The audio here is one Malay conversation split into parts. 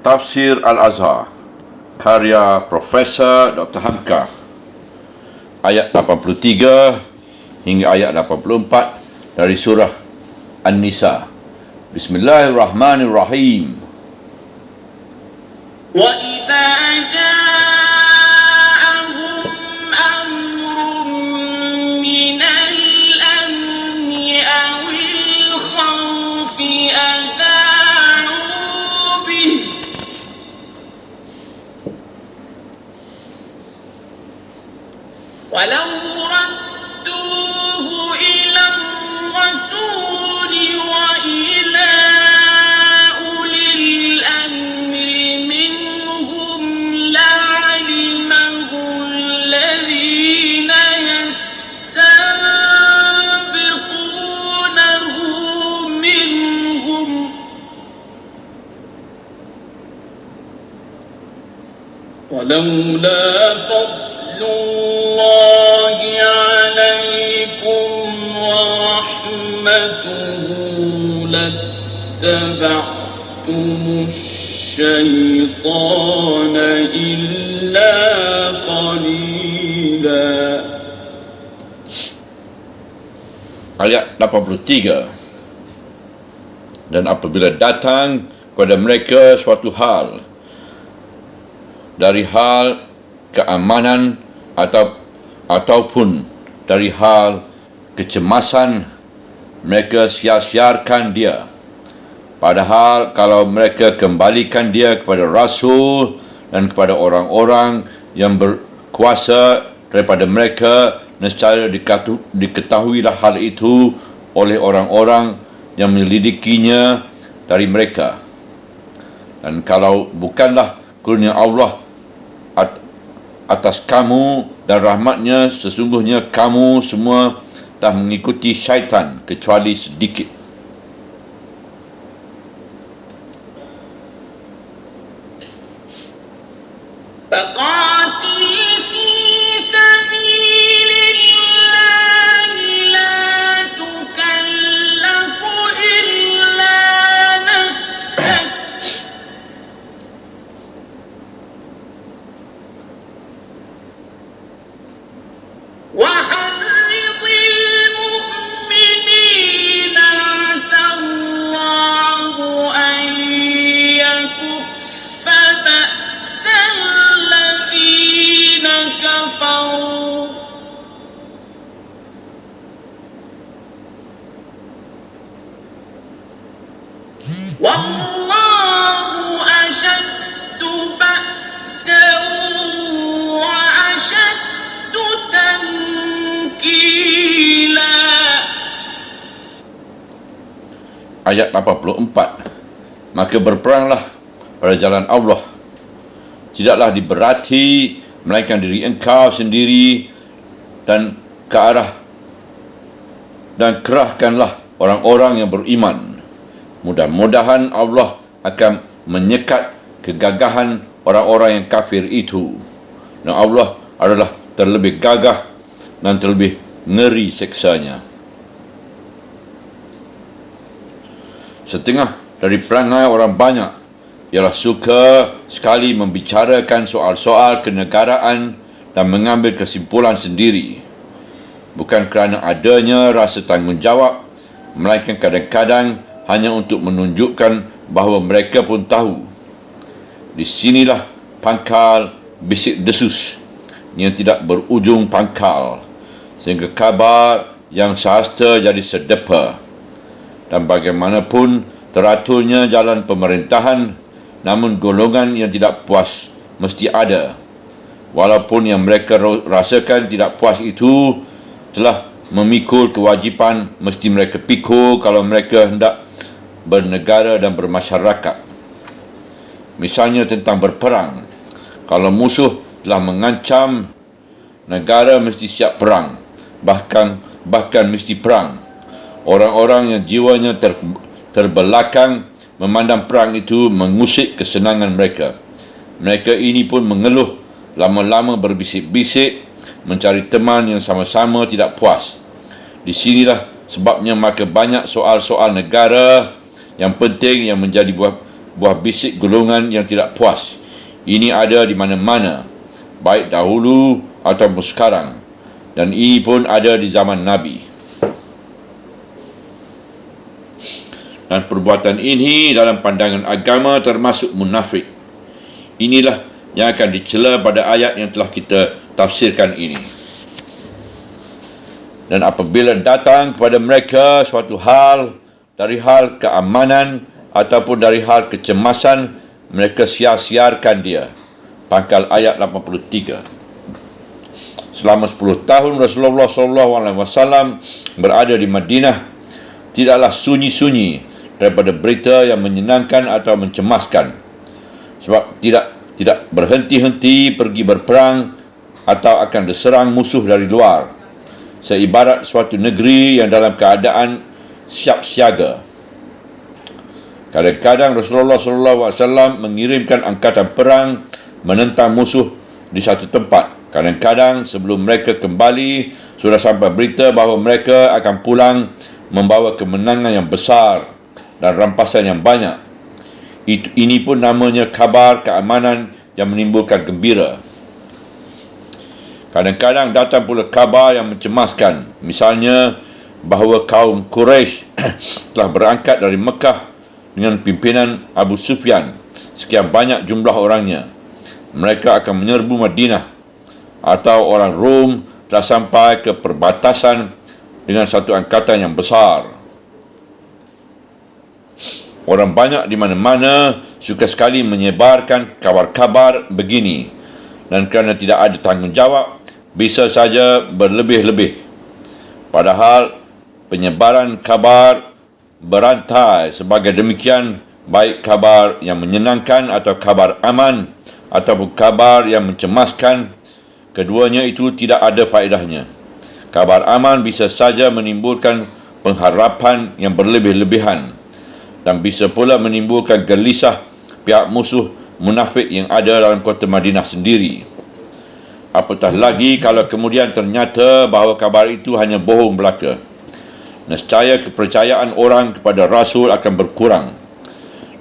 Tafsir Al-Azhar, karya Profesor Dr. Hamka, ayat 83 hingga ayat 84 dari surah An-Nisa. Bismillahirrahmanirrahim. Wa idza ja'ahum amrun minal amni awil khawfi adha'u bih walau radduhu ila ar-rasul wa ila ulil amri minhum la'alimahu alladhina yastanbitunahu minhum ولولا فضل الله عليكم ورحمته لاتبعتم الشيطان إلا قليلا. Ayat 83. Dan apabila datang kepada mereka suatu hal dari hal keamanan ataupun dari hal kecemasan, mereka sia-siarkan dia. Padahal kalau mereka kembalikan dia kepada Rasul dan kepada orang-orang yang berkuasa daripada mereka, nescaya diketahuilah hal itu oleh orang-orang yang menyelidikinya dari mereka. Dan kalau bukanlah kurnia Allah atas kamu dan rahmatnya, sesungguhnya kamu semua telah mengikuti syaitan kecuali sedikit. فقاتل في سبيل الله لا تكلف إلا نفسك وحرض المؤمنين عسى الله أن يكف بأس الذين كفروا والله أشد بأسا وأشد تنكيلا. Ayat 84. Maka berperanglah pada jalan Allah, tidaklah diberati melainkan diri engkau sendiri, dan ke arah dan kerahkanlah orang-orang yang beriman. Mudah-mudahan Allah akan menyekat kegagahan orang-orang yang kafir itu. Dan Allah adalah terlebih gagah dan terlebih ngeri siksanya. Setengah dari perangai orang banyak ialah suka sekali membicarakan soal-soal kenegaraan dan mengambil kesimpulan sendiri, bukan kerana adanya rasa tanggungjawab, melainkan kadang-kadang hanya untuk menunjukkan bahawa mereka pun tahu. Di sinilah pangkal bisik desus yang tidak berujung pangkal, sehingga kabar yang sahasta jadi sedepa. Dan bagaimanapun teraturnya jalan pemerintahan, namun golongan yang tidak puas mesti ada. Walaupun yang mereka rasakan tidak puas itu telah memikul kewajipan, mesti mereka pikul kalau mereka hendak bernegara dan bermasyarakat. Misalnya tentang berperang. Kalau musuh telah mengancam, negara mesti siap perang. Bahkan mesti perang. Orang-orang yang jiwanya terbelakang memandang perang itu mengusik kesenangan mereka. Mereka ini pun mengeluh, lama-lama berbisik-bisik, mencari teman yang sama-sama tidak puas. Di sinilah sebabnya maka banyak soal-soal negara yang penting yang menjadi buah bisik golongan yang tidak puas. Ini ada di mana-mana, baik dahulu ataupun sekarang, dan ini pun ada di zaman Nabi. Dan perbuatan ini dalam pandangan agama termasuk munafik. Inilah yang akan dicela pada ayat yang telah kita tafsirkan ini. Dan apabila datang kepada mereka suatu hal dari hal keamanan ataupun dari hal kecemasan, mereka siar-siarkan dia. Pangkal ayat 83. Selama 10 tahun Rasulullah SAW berada di Madinah, tidaklah sunyi-sunyi daripada berita yang menyenangkan atau mencemaskan. Sebab tidak berhenti-henti pergi berperang atau akan diserang musuh dari luar, seibarat suatu negeri yang dalam keadaan siap siaga. Kadang-kadang Rasulullah SAW mengirimkan angkatan perang menentang musuh di satu tempat. Kadang-kadang sebelum mereka kembali, sudah sampai berita bahawa mereka akan pulang membawa kemenangan yang besar dan rampasan yang banyak. Ini pun namanya kabar keamanan yang menimbulkan gembira. Kadang-kadang datang pula kabar yang mencemaskan. Misalnya bahawa kaum Quraisy telah berangkat dari Mekah dengan pimpinan Abu Sufyan, sekian banyak jumlah orangnya. Mereka akan menyerbu Madinah, atau orang Rom telah sampai ke perbatasan dengan satu angkatan yang besar. Orang banyak di mana-mana suka sekali menyebarkan kabar-kabar begini, dan kerana tidak ada tanggungjawab, bisa saja berlebih-lebih. Padahal penyebaran kabar berantai sebagai demikian, baik kabar yang menyenangkan atau kabar aman ataupun kabar yang mencemaskan, keduanya itu tidak ada faedahnya. Kabar aman bisa saja menimbulkan pengharapan yang berlebih-lebihan dan bisa pula menimbulkan gelisah pihak musuh munafik yang ada dalam kota Madinah sendiri. Apatah lagi kalau kemudian ternyata bahawa kabar itu hanya bohong belaka. Nescaya kepercayaan orang kepada Rasul akan berkurang.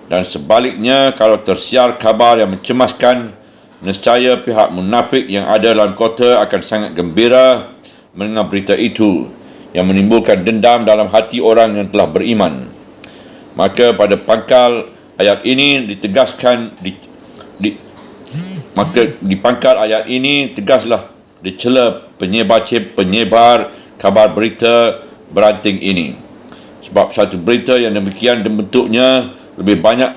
Dan sebaliknya, kalau tersiar kabar yang mencemaskan, nescaya pihak munafik yang ada dalam kota akan sangat gembira mendengar berita itu, yang menimbulkan dendam dalam hati orang yang telah beriman. Maka pada pangkal ayat ini ditegaskan di pangkal ayat ini tegaslah dicela penyebar kabar berita beranting ini. Sebab satu berita yang demikian bentuknya lebih banyak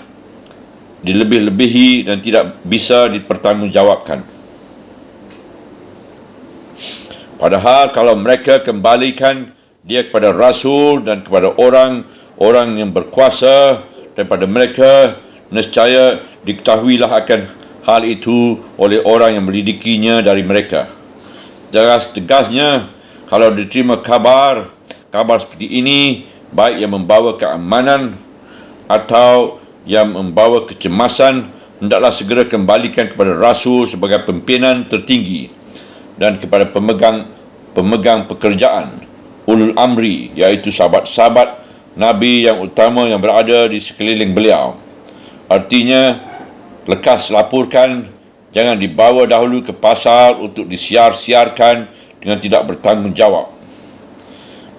dilebih-lebihi dan tidak bisa dipertanggungjawabkan. Padahal kalau mereka kembalikan dia kepada Rasul dan kepada orang yang berkuasa daripada mereka, nescaya diketahuilah akan hal itu oleh orang yang mendidikinya dari mereka. Tegas-tegasnya, kalau diterima kabar seperti ini, baik yang membawa keamanan atau yang membawa kecemasan, hendaklah segera kembalikan kepada Rasul sebagai pimpinan tertinggi dan kepada pemegang pekerjaan, ulul amri, iaitu sahabat-sahabat Nabi yang utama yang berada di sekeliling beliau. Artinya, lekas laporkan, jangan dibawa dahulu ke pasar untuk disiar-siarkan dengan tidak bertanggungjawab.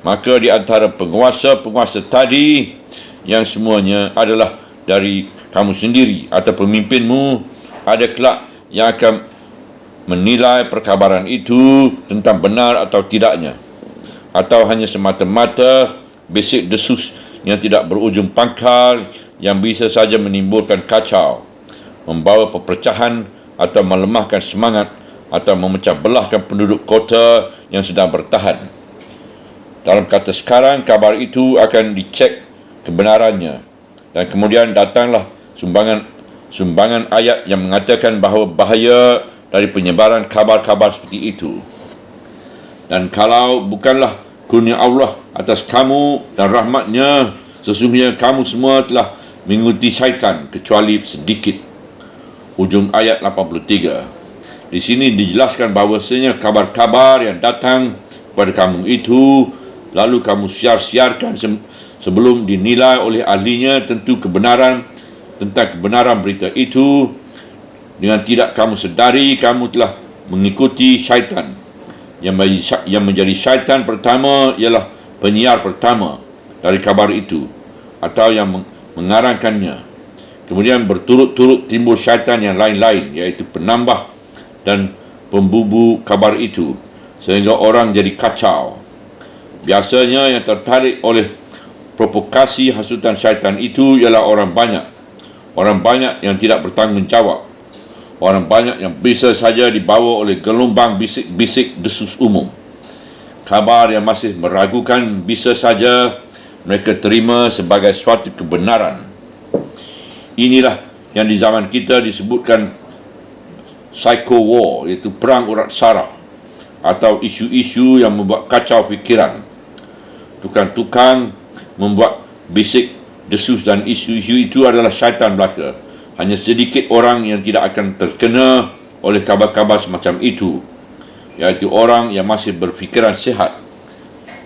Maka di antara penguasa-penguasa tadi, yang semuanya adalah dari kamu sendiri atau pemimpinmu, ada kelak yang akan menilai perkabaran itu tentang benar atau tidaknya, atau hanya semata-mata besik desus yang tidak berujung pangkal yang bisa saja menimbulkan kacau, membawa perpecahan atau melemahkan semangat atau memecah belahkan penduduk kota yang sedang bertahan. Dalam kata sekarang, kabar itu akan dicek kebenarannya, dan kemudian datanglah sumbangan ayat yang mengatakan bahawa bahaya dari penyebaran kabar-kabar seperti itu. Dan kalau bukanlah kurnia Allah atas kamu dan rahmatnya, sesungguhnya kamu semua telah mengikuti syaitan kecuali sedikit. Ujung ayat 83. Di sini dijelaskan bahawasanya kabar-kabar yang datang kepada kamu itu lalu kamu siar-siarkan sebelum dinilai oleh ahlinya, tentu kebenaran tentang kebenaran berita itu. Dengan tidak kamu sedari, kamu telah mengikuti syaitan. Yang menjadi syaitan pertama ialah penyiar pertama dari kabar itu, atau yang mengarangkannya. Kemudian berturut-turut timbul syaitan yang lain-lain, iaitu penambah dan pembubu kabar itu, sehingga orang jadi kacau. Biasanya yang tertarik oleh provokasi hasutan syaitan itu ialah orang banyak yang tidak bertanggungjawab, orang banyak yang bisa saja dibawa oleh gelombang bisik-bisik desus umum. Kabar yang masih meragukan bisa saja mereka terima sebagai suatu kebenaran. Inilah yang di zaman kita disebutkan psycho war, iaitu perang urat saraf, atau isu-isu yang membuat kacau fikiran. Tukang-tukang membuat bisik, desus dan isu-isu itu adalah syaitan belaka. Hanya sedikit orang yang tidak akan terkena oleh kabar-kabar semacam itu, iaitu orang yang masih berfikiran sihat.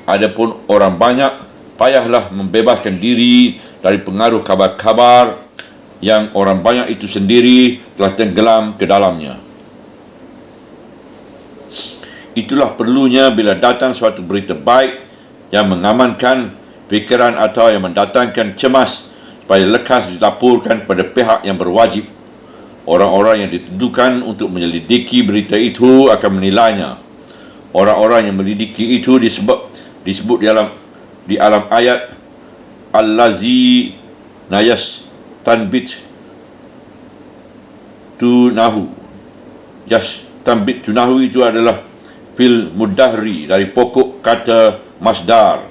Adapun orang banyak, payahlah membebaskan diri dari pengaruh kabar-kabar yang orang banyak itu sendiri telah tenggelam ke dalamnya. Itulah perlunya bila datang suatu berita baik yang mengamankan fikiran atau yang mendatangkan cemas, supaya lekas dilaporkan kepada pihak yang berwajib. Orang-orang yang ditentukan untuk menyelidiki berita itu akan menilainya. Orang-orang yang menyelidiki itu disebut di alam ayat allazi nayas tanbit tunahu. Tanbit tunahu itu adalah fil mudahri dari pokok kata masdar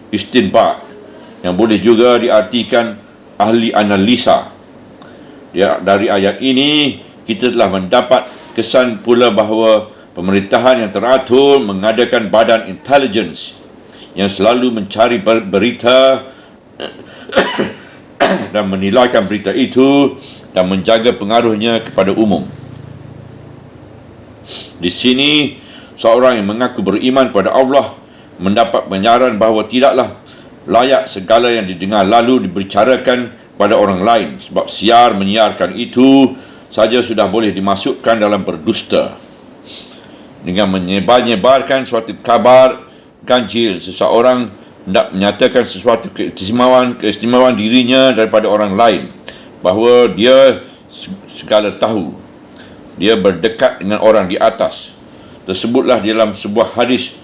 istinbat, yang boleh juga diartikan ahli analisa. Dari ayat ini kita telah mendapat kesan pula bahawa pemerintahan yang teratur mengadakan badan intelligence yang selalu mencari berita dan menilaikan berita itu dan menjaga pengaruhnya kepada umum. Di sini seorang yang mengaku beriman pada Allah mendapat penyaran bahawa tidaklah layak segala yang didengar lalu dibicarakan pada orang lain, sebab siar menyiarkan itu saja sudah boleh dimasukkan dalam berdusta. Dengan menyebar-nyebarkan suatu kabar ganjil, seseorang hendak menyatakan sesuatu keistimewaan dirinya daripada orang lain, bahawa dia segala tahu, dia berdekat dengan orang di atas. Tersebutlah dalam sebuah hadis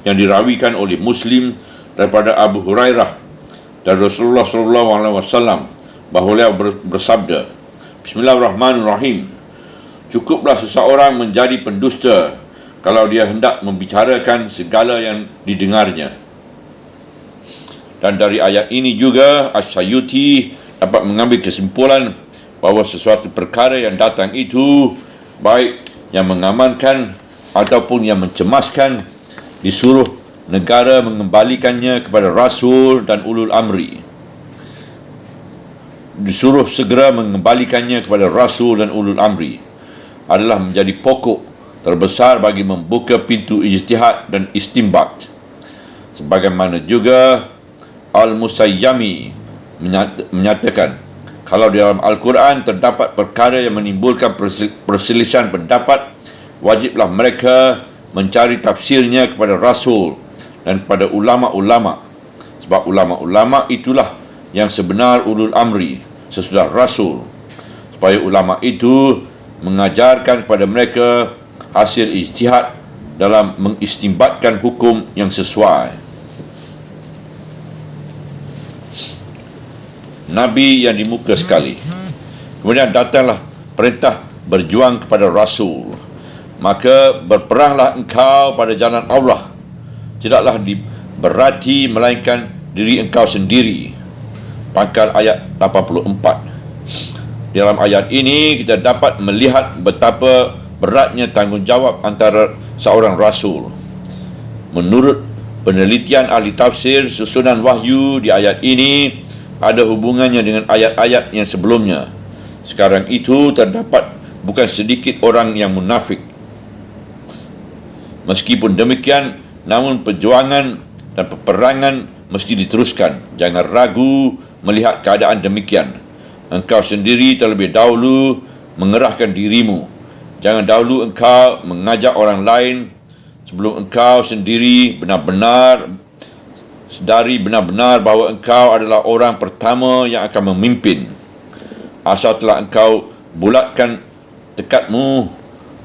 yang dirawikan oleh Muslim daripada Abu Hurairah dari Rasulullah SAW, bahawa beliau bersabda, Bismillahirrahmanirrahim, cukuplah seseorang menjadi pendusta kalau dia hendak membicarakan segala yang didengarnya. Dan dari ayat ini juga As-Sayuti dapat mengambil kesimpulan bahawa sesuatu perkara yang datang itu, baik yang mengamankan ataupun yang mencemaskan, disuruh negara mengembalikannya kepada Rasul dan Ulul Amri. Disuruh segera mengembalikannya kepada Rasul dan Ulul Amri adalah menjadi pokok terbesar bagi membuka pintu ijtihad dan istinbat. Sebagaimana juga Al-Musayyami menyatakan, kalau di dalam Al-Quran terdapat perkara yang menimbulkan perselisihan pendapat, wajiblah mereka mencari tafsirnya kepada Rasul dan kepada ulama-ulama, sebab ulama-ulama itulah yang sebenar ulul amri sesudah Rasul, supaya ulama itu mengajarkan kepada mereka hasil ijtihad dalam mengistinbatkan hukum yang sesuai. Nabi yang dimuka sekali. Kemudian datanglah perintah berjuang kepada Rasul. Maka berperanglah engkau pada jalan Allah, tidaklah diberati melainkan diri engkau sendiri. Pangkal ayat 84. Dalam ayat ini kita dapat melihat betapa beratnya tanggungjawab antara seorang Rasul. Menurut penelitian ahli tafsir, susunan wahyu di ayat ini ada hubungannya dengan ayat-ayat yang sebelumnya. Sekarang itu terdapat bukan sedikit orang yang munafik. Meskipun demikian, namun perjuangan dan peperangan mesti diteruskan. Jangan ragu melihat keadaan demikian. engkau sendiri terlebih dahulu mengerahkan dirimu. Jangan dahulu engkau mengajak orang lain sebelum engkau sendiri benar-benar sedari benar-benar bahawa engkau adalah orang pertama yang akan memimpin. Asal telah engkau bulatkan tekadmu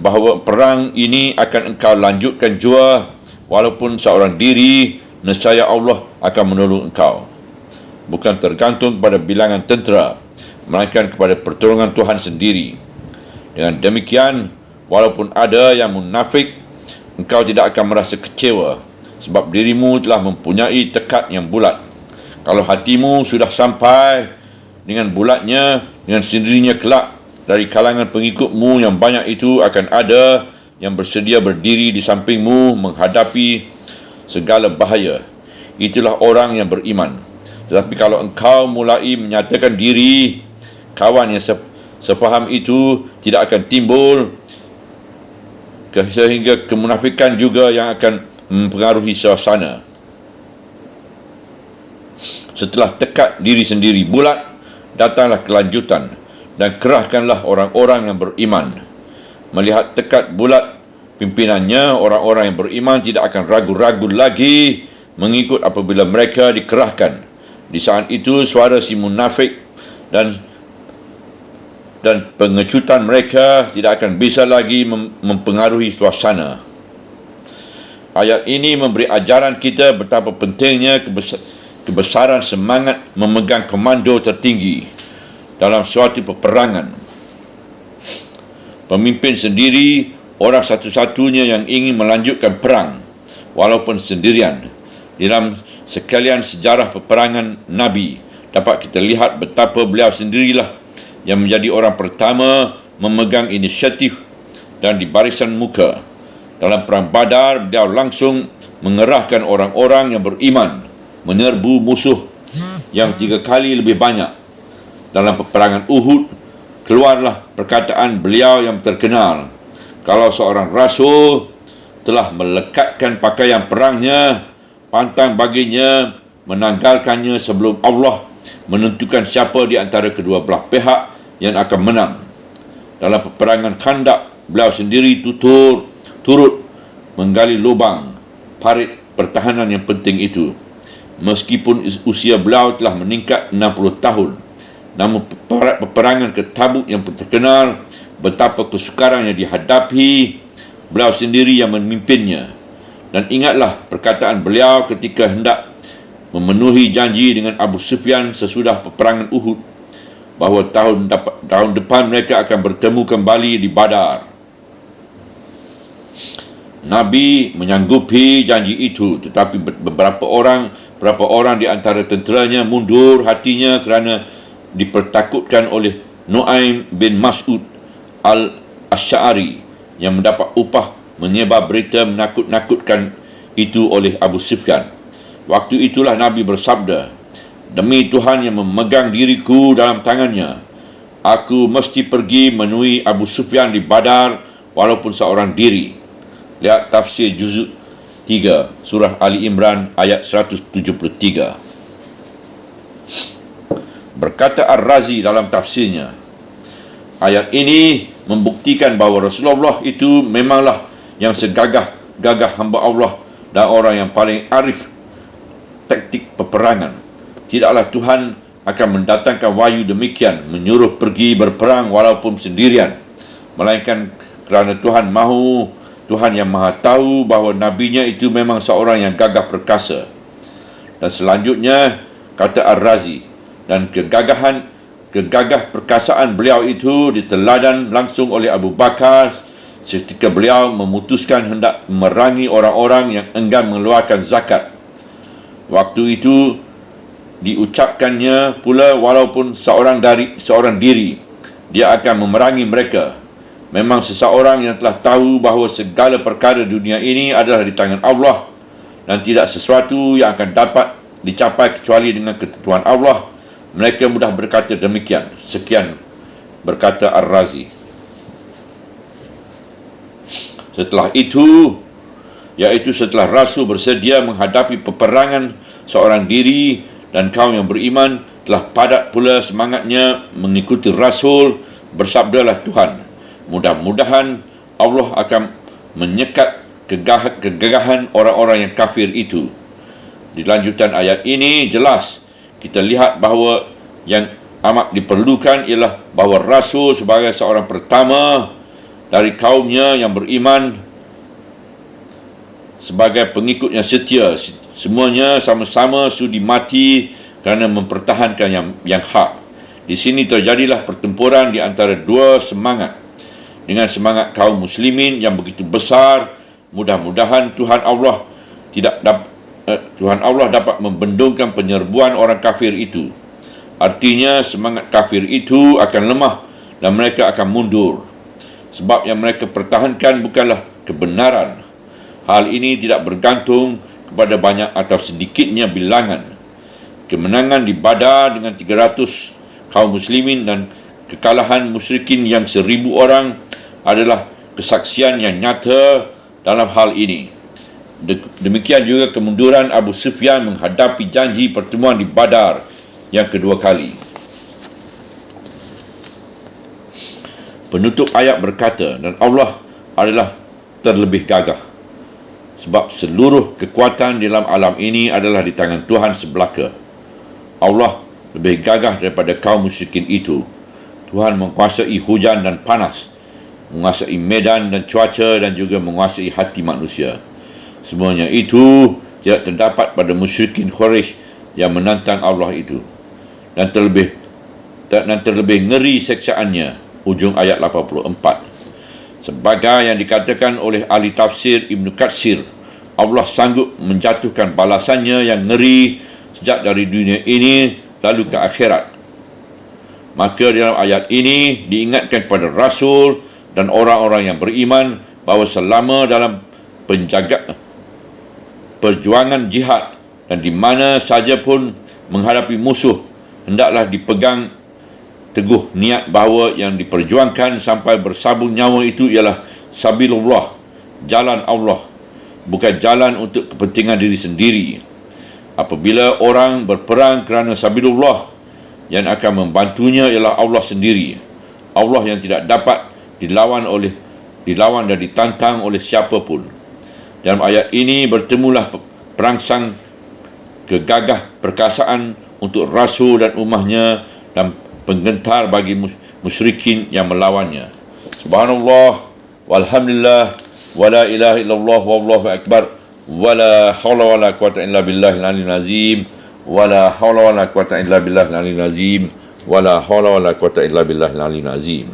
bahawa perang ini akan engkau lanjutkan jua walaupun seorang diri, nescaya Allah akan menolong engkau. Bukan tergantung kepada bilangan tentera, melainkan kepada pertolongan Tuhan sendiri. Dengan demikian, walaupun ada yang munafik, engkau tidak akan merasa kecewa sebab dirimu telah mempunyai tekad yang bulat. Kalau hatimu sudah sampai dengan bulatnya, dengan sendirinya kelak dari kalangan pengikutmu yang banyak itu akan ada yang bersedia berdiri di sampingmu menghadapi segala bahaya. Itulah orang yang beriman. Tetapi kalau engkau mulai menyatakan diri, kawan yang sepaham itu tidak akan timbul, sehingga kemunafikan juga yang akan mempengaruhi suasana. Setelah tekad diri sendiri bulat, datanglah kelanjutan, dan kerahkanlah orang-orang yang beriman. Melihat tekad bulat pimpinannya, orang-orang yang beriman tidak akan ragu-ragu lagi mengikut apabila mereka dikerahkan. Di saat itu suara si munafik dan pengecutan mereka tidak akan bisa lagi mempengaruhi suasana. Ayat ini memberi ajaran kita betapa pentingnya kebesaran semangat memegang komando tertinggi dalam suatu peperangan. Pemimpin sendiri orang satu-satunya yang ingin melanjutkan perang walaupun sendirian. Dalam sekalian sejarah peperangan Nabi, dapat kita lihat betapa beliau sendirilah yang menjadi orang pertama memegang inisiatif dan di barisan muka. Dalam perang Badar, beliau langsung mengerahkan orang-orang yang beriman menyerbu musuh yang 3 kali lebih banyak. Dalam peperangan Uhud, keluarlah perkataan beliau yang terkenal, kalau seorang rasul telah melekatkan pakaian perangnya, pantang baginya menanggalkannya sebelum Allah menentukan siapa di antara kedua belah pihak yang akan menang. Dalam peperangan Khandak, beliau sendiri turut menggali lubang parit pertahanan yang penting itu. Meskipun usia beliau telah meningkat 60 tahun, namun peperangan ke Tabuk yang terkenal, betapa kesukaran yang dihadapi, beliau sendiri yang memimpinnya. Dan ingatlah perkataan beliau ketika hendak memenuhi janji dengan Abu Sufyan sesudah peperangan Uhud, bahawa tahun depan mereka akan bertemu kembali di Badar. Nabi menyanggupi janji itu, tetapi beberapa orang di antara tenteranya mundur hatinya kerana dipertakutkan oleh Nu'aim bin Mas'ud al-Asy'ari yang mendapat upah menyebar berita menakut-nakutkan itu oleh Abu Sufyan. Waktu itulah Nabi bersabda, "Demi Tuhan yang memegang diriku dalam tangannya, aku mesti pergi menemui Abu Sufyan di Badar walaupun seorang diri." Lihat tafsir juzuk 3 surah Ali Imran ayat 173. Berkata Ar-Razi dalam tafsirnya, ayat ini membuktikan bahawa Rasulullah itu memanglah yang segagah-gagah hamba Allah dan orang yang paling arif taktik peperangan. Tidaklah Tuhan akan mendatangkan wahyu demikian menyuruh pergi berperang walaupun sendirian, melainkan kerana Tuhan yang maha tahu bahawa nabinya itu memang seorang yang gagah perkasa. Dan selanjutnya kata Ar-Razi, dan kegagah perkasaan beliau itu diteladan langsung oleh Abu Bakar ketika beliau memutuskan hendak memerangi orang-orang yang enggan mengeluarkan zakat. Waktu itu diucapkannya pula, walaupun seorang diri, dia akan memerangi mereka. Memang seseorang yang telah tahu bahawa segala perkara dunia ini adalah di tangan Allah dan tidak sesuatu yang akan dapat dicapai kecuali dengan ketentuan Allah, mereka mudah berkata demikian. Sekian berkata Ar-Razi. Setelah itu, iaitu setelah Rasul bersedia menghadapi peperangan seorang diri dan kaum yang beriman, telah padat pula semangatnya mengikuti Rasul. Bersabdalah Tuhan, mudah-mudahan Allah akan menyekat kegagahan orang-orang yang kafir itu. Di lanjutan ayat ini jelas kita lihat bahawa yang amat diperlukan ialah bahawa Rasul sebagai seorang pertama dari kaumnya yang beriman, sebagai pengikut yang setia, semuanya sama-sama sudi mati kerana mempertahankan yang hak. Di sini terjadilah pertempuran di antara dua semangat. Dengan semangat kaum muslimin yang begitu besar, mudah-mudahan Tuhan Allah dapat membendungkan penyerbuan orang kafir itu. Artinya semangat kafir itu akan lemah dan mereka akan mundur. Sebab yang mereka pertahankan bukanlah kebenaran. Hal ini tidak bergantung kepada banyak atau sedikitnya bilangan. Kemenangan di Badar dengan 300 kaum muslimin dan kekalahan musyrikin yang 1000 orang adalah kesaksian yang nyata dalam hal ini. Demikian juga kemunduran Abu Sufyan menghadapi janji pertemuan di Badar yang kedua kali. Penutup ayat berkata, dan Allah adalah terlebih gagah, sebab seluruh kekuatan di dalam alam ini adalah di tangan Tuhan sebelaka. Allah lebih gagah daripada kaum musyrikin itu. Tuhan menguasai hujan dan panas, menguasai medan dan cuaca, dan juga menguasai hati manusia. Semuanya itu tidak terdapat pada musyrikin Quraisy yang menantang Allah itu. Dan terlebih ngeri seksaannya. Ujung ayat 84. Sebagai yang dikatakan oleh ahli tafsir Ibn Katsir, Allah sanggup menjatuhkan balasannya yang ngeri sejak dari dunia ini lalu ke akhirat. Maka dalam ayat ini diingatkan kepada Rasul dan orang-orang yang beriman bahawa selama dalam perjuangan jihad dan di mana saja pun menghadapi musuh, hendaklah dipegang teguh niat bahawa yang diperjuangkan sampai bersabung nyawa itu ialah sabilullah, jalan Allah, bukan jalan untuk kepentingan diri sendiri. Apabila orang berperang kerana sabilullah, yang akan membantunya ialah Allah sendiri. Allah yang tidak dapat dilawan dan ditantang oleh siapa pun. Dalam ayat ini bertemulah perangsang kegagah perkasaan untuk Rasul dan ummahnya dan penggentar bagi musyrikin yang melawannya. Subhanallah walhamdulillah wala ilaha illallah wallahu akbar wala hawla wala quwata illa billahil aliyyil azim wala hawla wala quwata illa billahil aliyyil azim wala hawla wala quwata illa billahil aliyyil azim.